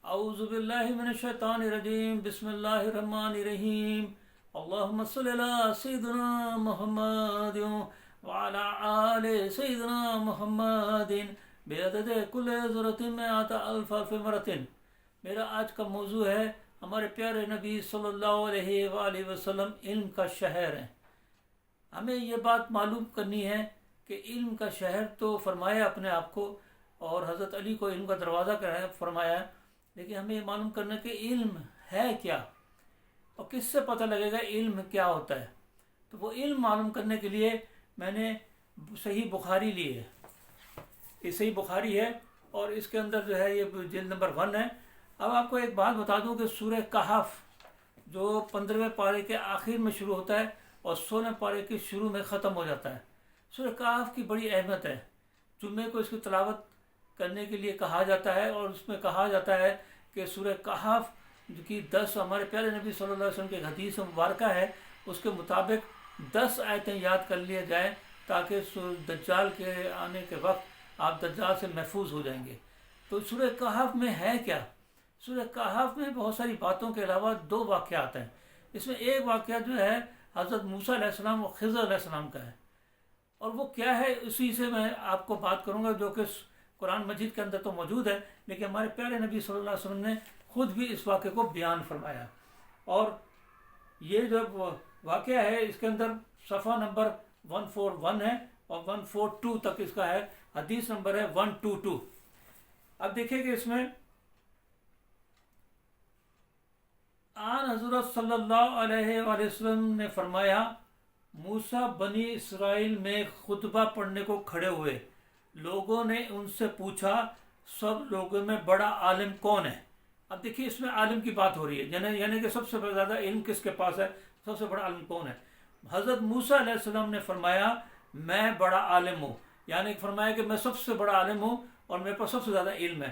اعوذ باللہ من الشیطان الرجیم بسم اللہ الرحمن الرحیم اللہم صلی علی سیدنا محمد وعلی آل سیدنا محمد بعدد کل ذرۃ مئات الف الف مرۃ۔ میرا آج کا موضوع ہے ہمارے پیارے نبی صلی اللہ علیہ وآلہ وسلم علم کا شہر ہیں۔ ہمیں یہ بات معلوم کرنی ہے کہ علم کا شہر تو فرمایا اپنے آپ کو، اور حضرت علی کو علم کا دروازہ فرمایا، لیکن ہمیں یہ معلوم کرنا کہ علم ہے کیا اور کس سے پتہ لگے گا علم کیا ہوتا ہے۔ تو وہ علم معلوم کرنے کے لیے میں نے صحیح بخاری لی ہے۔ یہ صحیح بخاری ہے اور اس کے اندر جو ہے یہ جلد نمبر 1 ہے۔ اب آپ کو ایک بات بتا دوں کہ سورہ کہف جو 15ویں پارے کے آخر میں شروع ہوتا ہے اور 16ویں پارے کے شروع میں ختم ہو جاتا ہے۔ سورہ کہف کی بڑی اہمیت ہے۔ جمعے کو اس کی تلاوت کرنے کے لیے کہا جاتا ہے، اور اس میں کہا جاتا ہے کہ سورہ کہف کی 10 ہمارے پیارے نبی صلی اللہ علیہ وسلم کی ایک حدیث مبارکہ ہے، اس کے مطابق 10 آیتیں یاد کر لیے جائیں تاکہ دجال کے آنے کے وقت آپ دجال سے محفوظ ہو جائیں گے۔ تو سورہ کہف میں ہے کیا؟ سورہ کہف میں بہت ساری باتوں کے علاوہ 2 واقعات ہیں۔ اس میں ایک واقعہ جو ہے حضرت موسیٰ علیہ السلام اور خضر علیہ السلام کا ہے، اور وہ کیا ہے اسی سے میں آپ کو بات کروں گا، جو کہ قرآن مجید کے اندر تو موجود ہے، لیکن ہمارے پیارے نبی صلی اللہ علیہ وسلم نے خود بھی اس واقعے کو بیان فرمایا۔ اور یہ جو واقعہ ہے اس کے اندر صفحہ نمبر 141 ہے اور 142 تک اس کا ہے، حدیث نمبر ہے 122۔ اب دیکھیں کہ اس میں آن حضرت صلی اللہ علیہ وآلہ وسلم نے فرمایا، موسیٰ بنی اسرائیل میں خطبہ پڑھنے کو کھڑے ہوئے، لوگوں نے ان سے پوچھا سب لوگوں میں بڑا عالم کون ہے؟ اب دیکھیے اس میں عالم کی بات ہو رہی ہے، یعنی کہ سب سے زیادہ علم کس کے پاس ہے، سب سے بڑا عالم کون ہے؟ حضرت موسیٰ علیہ السلام نے فرمایا میں بڑا عالم ہوں، یعنی فرمایا کہ میں سب سے بڑا عالم ہوں اور میرے پاس سب سے زیادہ علم ہے۔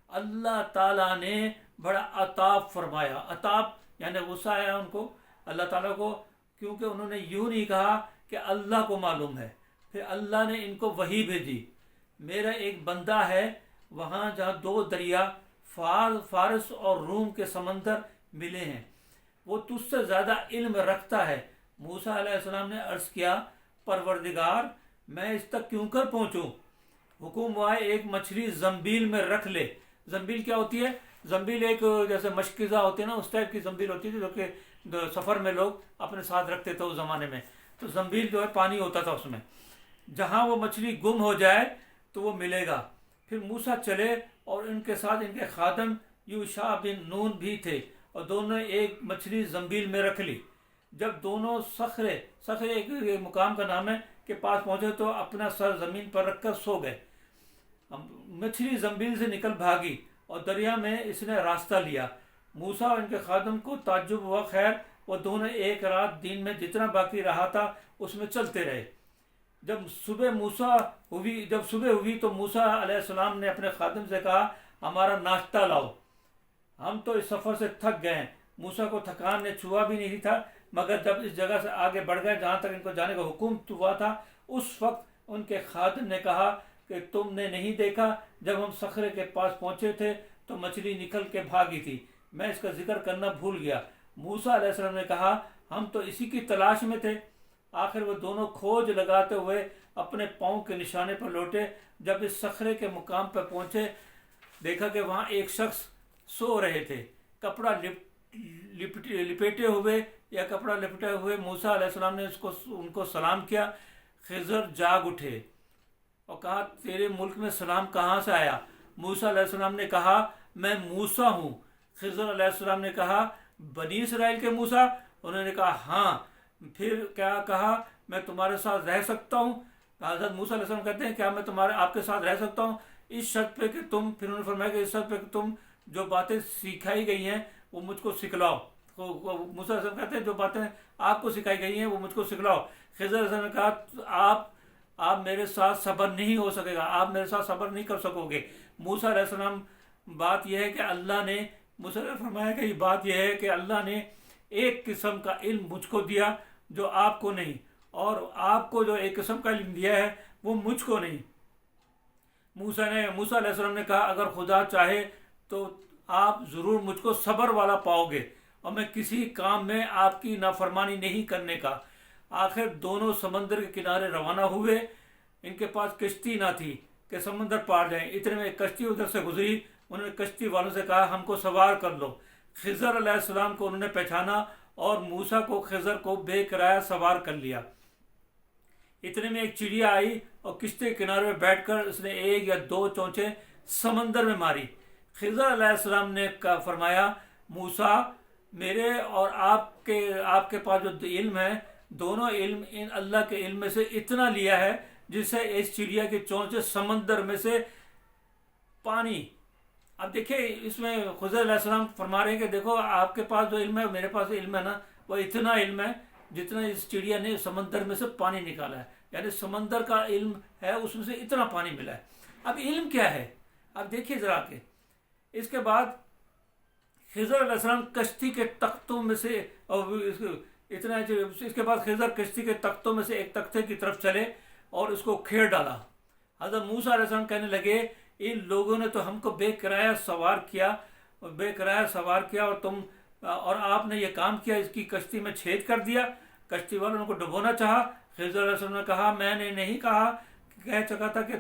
اللہ تعالیٰ نے بڑا عطاب فرمایا، عطاب یعنی غصہ آیا ان کو اللہ تعالیٰ کو، کیونکہ انہوں نے یوں نہیں کہا کہ اللہ کو معلوم ہے۔ پھر اللہ نے ان کو وحی بھیجی، میرا ایک بندہ ہے وہاں جہاں 2 دریا فارس اور روم کے سمندر ملے ہیں، وہ تجھ سے زیادہ علم رکھتا ہے۔ موسیٰ علیہ السلام نے عرض کیا پروردگار میں اس تک کیوں کر پہنچوں؟ حکم ہوا ایک مچھلی زنبیل میں رکھ لے۔ زنبیل کیا ہوتی ہے؟ زنبیل ایک جیسے مشکیزہ ہوتی ہے نا، اس ٹائپ کی زنبیل ہوتی تھی جو کہ سفر میں لوگ اپنے ساتھ رکھتے تھے اس زمانے میں۔ تو زنبیل جو ہے پانی ہوتا تھا اس میں، جہاں وہ مچھلی گم ہو جائے تو وہ ملے گا۔ پھر موسیٰ چلے اور ان کے ساتھ ان کے خادم یوشع بن نون بھی تھے، اور دونوں نے ایک مچھلی زنبیل میں رکھ لی۔ جب دونوں صخرے ایک مقام کا نام ہے کے پاس پہنچے تو اپنا سر زمین پر رکھ کر سو گئے۔ مچھلی زنبیل سے نکل بھاگی اور دریا میں اس نے راستہ لیا۔ موسیٰ اور ان کے خادم کو تعجب ہوا، خیر وہ دونوں ایک رات دن میں جتنا باقی رہا تھا اس میں چلتے رہے۔ جب صبح ہوئی تو موسیٰ علیہ السلام نے اپنے خادم سے کہا ہمارا ناشتہ لاؤ، ہم تو اس سفر سے تھک گئے ہیں۔ موسیٰ کو تھکان نے چھوا بھی نہیں تھا، مگر جب اس جگہ سے آگے بڑھ گئے جہاں تک ان کو جانے کا حکم ہوا تھا، اس وقت ان کے خادم نے کہا کہ تم نے نہیں دیکھا جب ہم صخرے کے پاس پہنچے تھے تو مچھلی نکل کے بھاگی تھی، میں اس کا ذکر کرنا بھول گیا۔ موسیٰ علیہ السلام نے کہا ہم تو اسی کی تلاش میں تھے۔ آخر وہ دونوں کھوج لگاتے ہوئے اپنے پاؤں کے نشانے پر لوٹے۔ جب اس صخرے کے مقام پر پہنچے دیکھا کہ وہاں ایک شخص سو رہے تھے، کپڑا لپیٹے ہوئے۔ موسیٰ علیہ السلام نے ان کو سلام کیا۔ خضر جاگ اٹھے اور کہا تیرے ملک میں سلام کہاں سے آیا؟ موسیٰ علیہ السلام نے کہا میں موسیٰ ہوں۔ خضر علیہ السلام نے کہا بنی اسرائیل کے موسیٰ؟ انہوں نے کہا ہاں۔ پھر کیا کہا میں تمہارے ساتھ رہ سکتا ہوں؟ حضرت موسیٰ علیہ السلام کہتے ہیں کیا میں آپ کے ساتھ رہ سکتا ہوں اس شرط پہ کہ تم، پھر انہوں نے فرمایا کہ اس شرط پہ کہ تم جو باتیں سکھائی گئی ہیں وہ مجھ کو سکھلاؤ۔ موسیٰ علیہ السلام کہتے ہیں جو باتیں آپ کو سکھائی گئی ہیں وہ مجھ کو سکھلاؤ۔ خضر علیہ السلام نے کہا آپ میرے ساتھ صبر نہیں ہو سکے گا، آپ میرے ساتھ صبر نہیں کر سکو گے۔ موسیٰ علیہ السلام بات یہ ہے کہ اللہ نے موسیٰ نے فرمایا کہ یہ بات یہ ہے کہ اللہ نے ایک قسم کا علم مجھ کو دیا جو آپ کو نہیں، اور آپ کو جو ایک قسم کا علم دیا ہے وہ مجھ کو نہیں۔ موسیٰ علیہ السلام نے کہا اگر خدا چاہے تو آپ ضرور مجھ کو صبر والا پاؤ گے اور میں کسی کام میں آپ کی نافرمانی نہیں کرنے کا۔ آخر دونوں سمندر کے کنارے روانہ ہوئے۔ ان کے پاس کشتی نہ تھی کہ سمندر پار جائیں، اتنے میں ایک کشتی ادھر سے گزری۔ انہوں نے کشتی والوں سے کہا ہم کو سوار کر لو۔ خضر علیہ السلام کو انہوں نے پہچانا اور موسیٰ کو خضر کو بے کرایہ سوار کر لیا۔ اتنے میں ایک چڑیا آئی اور کشتی کے کنارے میں بیٹھ کر اس نے ایک یا دو چونچیں سمندر میں ماری۔ خضر علیہ السلام نے فرمایا موسیٰ، میرے اور آپ کے پاس جو علم ہے، دونوں علم ان اللہ کے علم میں سے اتنا لیا ہے جس سے اس چڑیا کی چونچیں سمندر میں سے پانی۔ اب دیکھیں اس میں خضر علیہ السلام فرما رہے ہیں کہ دیکھو آپ کے پاس جو علم ہے میرے پاس علم ہے نا، وہ اتنا علم ہے جتنا اس چڑیا نے سمندر میں سے پانی نکالا ہے، یعنی سمندر کا علم ہے اس میں سے اتنا پانی ملا ہے۔ اب علم کیا ہے؟ اب دیکھیے ذرا کہ اس کے بعد خضر علیہ السلام کشتی کے تختوں میں سے اتنا اس کے بعد خضر کشتی کے تختوں میں سے ایک تختے کی طرف چلے اور اس کو کھیر ڈالا۔ حضرت موسیٰ علیہ السلام کہنے لگے ان لوگوں نے تو ہم کو بے کرایہ سوار کیا اور آپ نے یہ کام کیا، اس کی کشتی میں چھید کر دیا، کشتی والوں نے کو ڈبونا چاہا۔ خضر علیہ السلام نے کہا میں نے نہیں کہہ چکا تھا کہ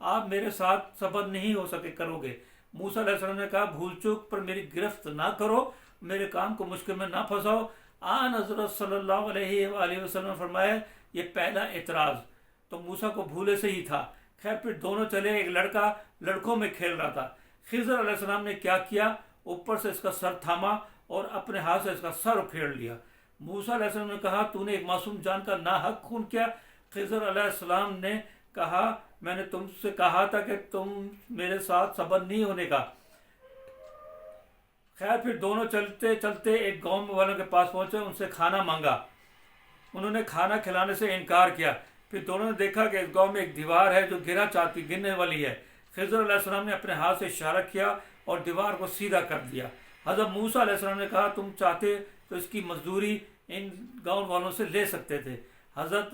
آپ میرے ساتھ صبر نہیں ہو سکے کرو گے۔ موسیٰ علیہ السلام نے کہا بھول چوک پر میری گرفت نہ کرو، میرے کام کو مشکل میں نہ پھنساؤ۔ آن حضرت صلی اللہ علیہ وآلہ وسلم نے فرمایا یہ پہلا اعتراض تو موسیٰ کو بھولے سے ہی تھا۔ خیر پھر دونوں چلے، ایک لڑکا لڑکوں میں کھیل رہا تھا۔ خضر علیہ السلام نے کیا کیا، اوپر سے اس کا سر تھاما اور اپنے ہاتھ سے اس کا سر اکھیڑ لیا۔ موسیٰ علیہ السلام نے کہا تو نے ایک معصوم جان کا ناحق خون کیا۔ خضر علیہ السلام نے کہا میں نے تم سے کہا تھا کہ تم میرے ساتھ صبر نہیں ہونے کا۔ خیر پھر دونوں چلتے چلتے ایک گاؤں والوں کے پاس پہنچے، ان سے کھانا مانگا، انہوں نے کھانا کھلانے سے انکار کیا۔ پھر دونوں نے دیکھا کہ اس گاؤں میں ایک دیوار ہے جو گرنے والی ہے۔ خضر علیہ السلام نے اپنے ہاتھ سے اشارہ کیا اور دیوار کو سیدھا کر دیا۔ حضرت موسیٰ علیہ السلام نے کہا تم چاہتے تو اس کی مزدوری ان گاؤں والوں سے لے سکتے تھے۔ حضرت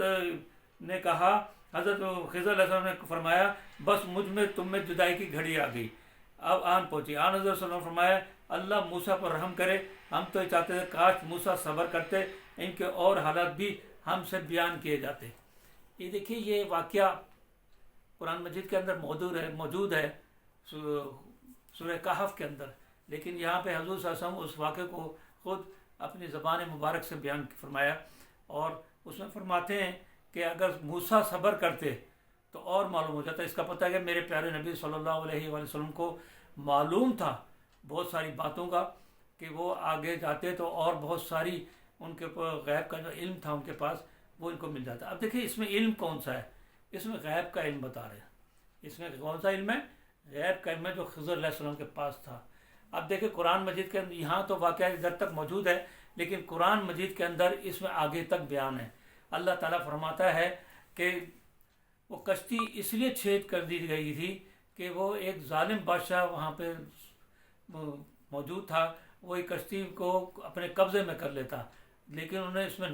خضر علیہ السلام نے فرمایا بس مجھ میں تم میں جدائی کی گھڑی آ گئی، اب آن پہنچی۔ حضرت صلی اللہ علیہ وسلم نے فرمایا اللہ موسیٰ پر رحم کرے، ہم تو یہ چاہتے تھے کاش موسیٰ صبر کرتے، ان کے اور حالات بھی ہم سے بیان کیے جاتے۔ یہ دیکھیے یہ واقعہ قرآن مجید کے اندر موجود ہے سورہ کہف کے اندر، لیکن یہاں پہ حضور صلی اللہ علیہ وسلم اس واقعے کو خود اپنی زبان مبارک سے بیان فرمایا، اور اس میں فرماتے ہیں کہ اگر موسیٰ صبر کرتے تو اور معلوم ہو جاتا۔ اس کا پتہ ہے کہ میرے پیارے نبی صلی اللہ علیہ وآلہ وسلم کو معلوم تھا بہت ساری باتوں کا، کہ وہ آگے جاتے تو اور بہت ساری ان کے غیب کا جو علم تھا ان کے پاس وہ ان کو مل جاتا۔ اب دیکھیں اس میں علم کون سا ہے؟ اس میں غیب کا علم بتا رہے ہیں۔ اس میں کون سا علم ہے؟ غیب کا علم ہے جو خضر علیہ السلام کے پاس تھا۔ اب دیکھیں قرآن مجید کے اندر یہاں تو واقعہ ادھر تک موجود ہے، لیکن قرآن مجید کے اندر اس میں آگے تک بیان ہے۔ اللہ تعالیٰ فرماتا ہے کہ وہ کشتی اس لیے چھید کر دی گئی تھی کہ وہ ایک ظالم بادشاہ وہاں پہ موجود تھا، وہ ایک کشتی کو اپنے قبضے میں کر لیتا، لیکن انہوں نے اس میں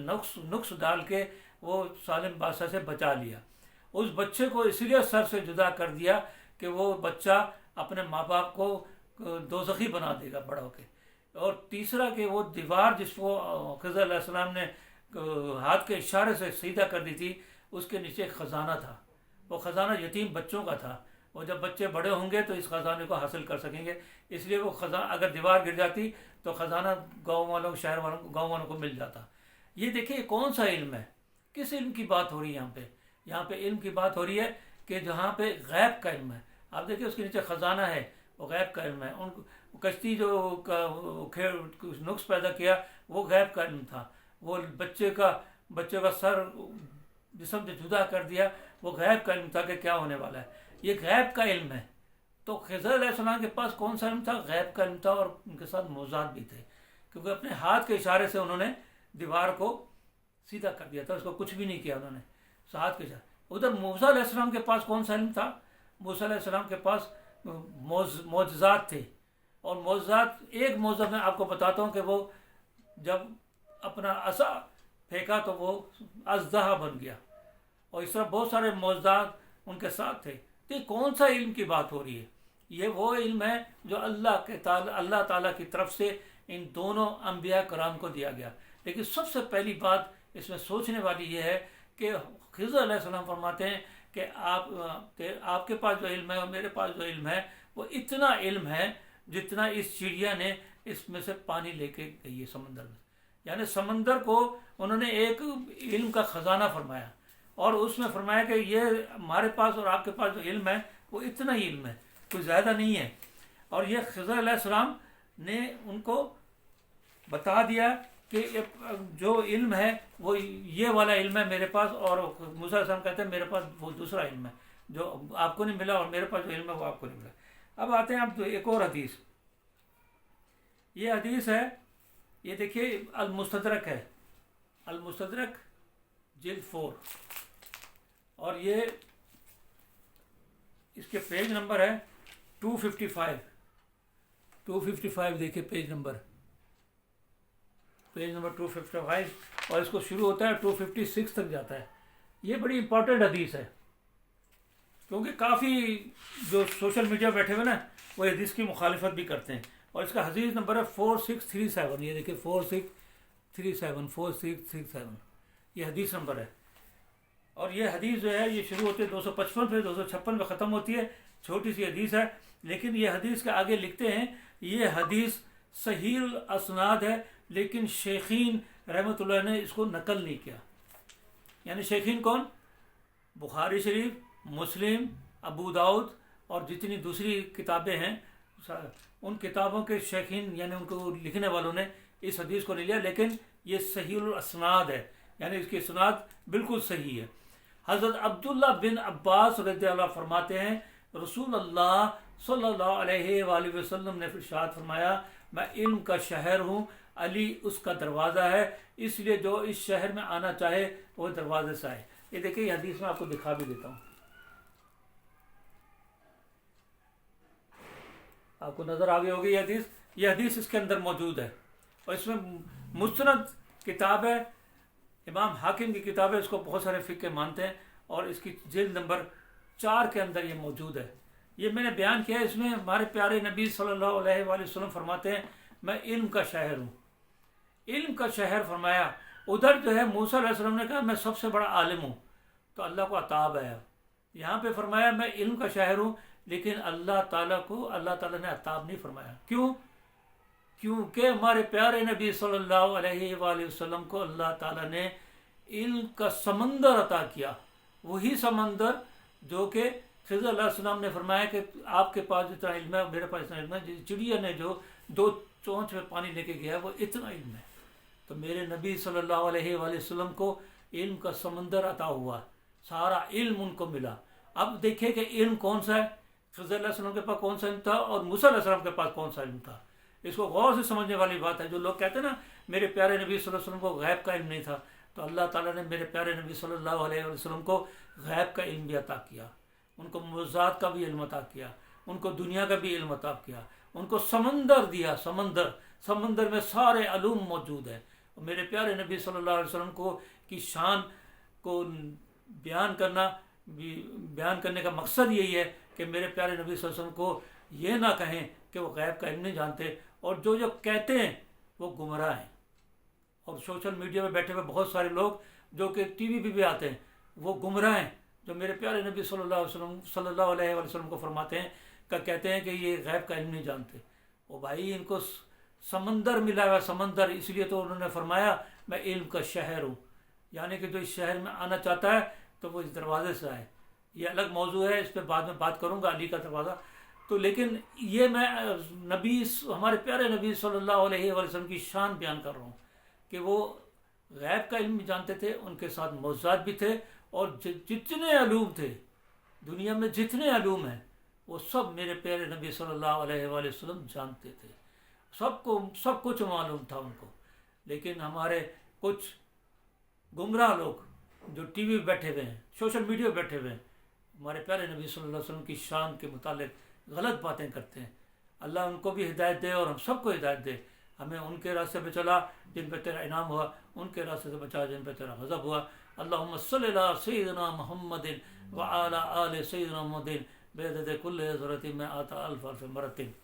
نقص ڈال کے وہ ظالم بادشاہ سے بچا لیا۔ اس بچے کو اس لیے سر سے جدا کر دیا کہ وہ بچہ اپنے ماں باپ کو دوزخی بنا دے گا بڑا ہو کے۔ اور تیسرا کہ وہ دیوار جس کو خضر علیہ السلام نے ہاتھ کے اشارے سے سیدھا کر دی تھی، اس کے نیچے ایک خزانہ تھا، وہ خزانہ یتیم بچوں کا تھا، وہ جب بچے بڑے ہوں گے تو اس خزانے کو حاصل کر سکیں گے، اس لیے وہ خزانہ اگر دیوار گر جاتی تو خزانہ گاؤں والوں کو مل جاتا۔ یہ دیکھیں کون سا علم ہے، کس علم کی بات ہو رہی ہے یہاں پہ علم کی بات ہو رہی ہے کہ جہاں پہ غیب کا علم ہے۔ آپ دیکھیں اس کے نیچے خزانہ ہے، وہ غیب کا علم ہے۔ ان کشتی جو نقص پیدا کیا وہ غیب کا علم تھا، وہ بچے کا سر جسم سے جدا کر دیا وہ غیب کا علم تھا کہ کیا ہونے والا ہے، یہ غیب کا علم ہے۔ تو خضر علیہ السلام کے پاس کون سا علم تھا؟ غیب کا علم تھا، اور ان کے ساتھ معجزات بھی تھے، کیونکہ اپنے ہاتھ کے اشارے سے انہوں نے دیوار کو سیدھا کر دیا تھا، اس کو کچھ بھی نہیں کیا انہوں نے، ہاتھ کے اشارے۔ ادھر موسیٰ علیہ السلام کے پاس کون سا علم تھا؟ موسیٰ علیہ السلام کے پاس معجزات تھے، اور معجزات ایک معجزہ میں آپ کو بتاتا ہوں کہ وہ جب اپنا عصا پھینکا تو وہ اژدہا بن گیا، اور اس طرح بہت سارے معجزات ان کے ساتھ تھے۔ تو یہ کون سا علم کی بات ہو رہی ہے؟ یہ وہ علم ہے جو اللہ تعالیٰ کی طرف سے ان دونوں انبیاء کرام کو دیا گیا. لیکن سب سے پہلی بات اس میں سوچنے والی یہ ہے کہ خضر علیہ السلام فرماتے ہیں کہ آپ کے پاس جو علم ہے اور میرے پاس جو علم ہے وہ اتنا علم ہے جتنا اس چڑیا نے اس میں سے پانی لے کے گئی ہے سمندر میں. یعنی سمندر کو انہوں نے ایک علم کا خزانہ فرمایا اور اس میں فرمایا کہ یہ ہمارے پاس اور آپ کے پاس جو علم ہے وہ اتنا ہی علم ہے, کوئی زیادہ نہیں ہے. اور یہ خضر علیہ السلام نے ان کو بتا دیا کہ جو علم ہے وہ یہ والا علم ہے میرے پاس, اور موسیٰ علیہ السلام کہتے ہیں میرے پاس وہ دوسرا علم ہے جو آپ کو نہیں ملا, اور میرے پاس جو علم ہے وہ آپ کو نہیں ملا. اب آتے ہیں اب ایک اور حدیث. یہ حدیث ہے, یہ دیکھیے المستدرک ہے, المستدرک جلد 4, اور یہ اس کے پیج نمبر ہے 255. 255 دیکھیے پیج نمبر 255, اور اس کو شروع ہوتا ہے 256 تک جاتا ہے. یہ بڑی امپورٹنٹ حدیث ہے کیونکہ کافی جو سوشل میڈیا بیٹھے ہوئے نا وہ حدیث کی مخالفت بھی کرتے ہیں. اور اس کا حدیث نمبر ہے 4637. یہ دیکھیں 4637 یہ حدیث نمبر ہے. اور یہ حدیث جو ہے یہ شروع ہوتے 255 پہ 256 پہ ختم ہوتی ہے. چھوٹی سی حدیث ہے, لیکن یہ حدیث کے آگے لکھتے ہیں یہ حدیث صحیح الاسناد ہے, لیکن شیخین رحمۃ اللہ نے اس کو نقل نہیں کیا. یعنی شیخین کون؟ بخاری شریف, مسلم, ابو داؤد اور جتنی دوسری کتابیں ہیں ان کتابوں کے شیخین یعنی ان کو لکھنے والوں نے اس حدیث کو نہیں لیا, لیکن یہ صحیح الاسناد ہے, یعنی اس کی اسناد بالکل صحیح ہے. حضرت عبداللہ بن عباس رضی اللہ فرماتے ہیں رسول اللہ صلی اللہ علیہ وآلہ وسلم نے ارشاد فرمایا میں علم کا شہر ہوں, علی اس کا دروازہ ہے, اس لیے جو اس شہر میں آنا چاہے وہ دروازے سے آئے. یہ دیکھیں یہ حدیث میں آپ کو دکھا بھی دیتا ہوں, آپ کو نظر آ گئی ہوگی یہ حدیث اس کے اندر موجود ہے. اور اس میں مستند کتاب ہے, امام حاکم کی کتاب ہے, اس کو بہت سارے فقہ مانتے ہیں, اور اس کی جلد نمبر 4 کے اندر یہ موجود ہے. یہ میں نے بیان کیا ہے. اس میں ہمارے پیارے نبی صلی اللہ علیہ وآلہ وسلم فرماتے ہیں میں علم کا شہر ہوں. علم کا شہر فرمایا. ادھر جو ہے موسیٰ علیہ السلام نے کہا میں سب سے بڑا عالم ہوں, تو اللہ کو عطاب ہے. یہاں پہ فرمایا میں علم کا شہر ہوں, لیکن اللہ تعالیٰ نے عطاب نہیں فرمایا. کیوں؟ کیونکہ ہمارے پیارے نبی صلی اللہ علیہ وآلہ وسلم کو اللہ تعالیٰ نے علم کا سمندر عطا کیا. وہی سمندر جو کہ خضر علیہ السلام نے فرمایا کہ آپ کے پاس جتنا علم ہے میرے پاس اتنا علم ہے. چڑیا نے جو 2 چونچ میں پانی لے کے گیا وہ اتنا علم ہے. تو میرے نبی صلی اللہ علیہ وآلہ وسلم کو علم کا سمندر عطا ہوا, سارا علم ان کو ملا. اب دیکھیں کہ علم کون سا ہے. خضر علیہ السلام کے پاس کون سا علم تھا اور موسیٰ علیہ السلام کے پاس کون سا علم تھا. اس کو غور سے سمجھنے والی بات ہے. جو لوگ کہتے ہیں نا میرے پیارے نبی صلی اللہ علیہ وسلم کو غیب کا علم نہیں تھا, تو اللہ تعالیٰ نے میرے پیارے نبی صلی اللہ علیہ وسلم کو غیب کا علم بھی عطا کیا, ان کو معجزات کا بھی علم عطا کیا, ان کو دنیا کا بھی علم عطا کیا, ان کو سمندر دیا. سمندر میں سارے علوم موجود ہیں. اور میرے پیارے نبی صلی اللہ علیہ وسلم کو کی شان کو بیان کرنے کا مقصد یہی ہے کہ میرے پیارے نبی صلی اللہ علیہ وسلم کو یہ نہ کہیں کہ وہ غیب کا علم نہیں جانتے, اور جو کہتے ہیں وہ گمراہ ہیں. اور سوشل میڈیا میں بیٹھے ہوئے بہت سارے لوگ جو کہ ٹی وی پہ بھی آتے ہیں وہ گمراہ ہیں, جو میرے پیارے نبی صلی اللہ علیہ وسلم کو فرماتے ہیں کہتے ہیں کہ یہ غیب کا علم نہیں جانتے. وہ بھائی ان کو سمندر ملا ہوا سمندر, اس لیے تو انہوں نے فرمایا میں علم کا شہر ہوں, یعنی کہ جو اس شہر میں آنا چاہتا ہے تو وہ اس دروازے سے آئے. یہ الگ موضوع ہے, اس پہ بعد میں بات کروں گا علی کا دروازہ. تو لیکن یہ میں ہمارے پیارے نبی صلی اللہ علیہ وسلم کی شان بیان کر رہا ہوں کہ وہ غیب کا علم بھی جانتے تھے, ان کے ساتھ معجزات بھی تھے, اور جتنے علوم تھے دنیا میں جتنے علوم ہیں وہ سب میرے پیارے نبی صلی اللہ علیہ وآلہ وسلم جانتے تھے. سب کچھ معلوم تھا ان کو. لیکن ہمارے کچھ گمراہ لوگ جو ٹی وی پہ بیٹھے ہوئے ہیں, سوشل میڈیا پہ بیٹھے ہوئے ہیں, ہمارے پیارے نبی صلی اللہ علیہ وسلم کی شان کے متعلق غلط باتیں کرتے ہیں. اللہ ان کو بھی ہدایت دے اور ہم سب کو ہدایت دے. ہمیں ان کے راستے پہ چلا جن پہ تیرا انعام ہوا, ان کے راستے سے بچا جن پہ تیرا غضب ہوا. اللہم صلی علی سیدنا محمد وعلی آل سیدنا محمد بعدد کل ضرورت میں آتا الف الف مرتب.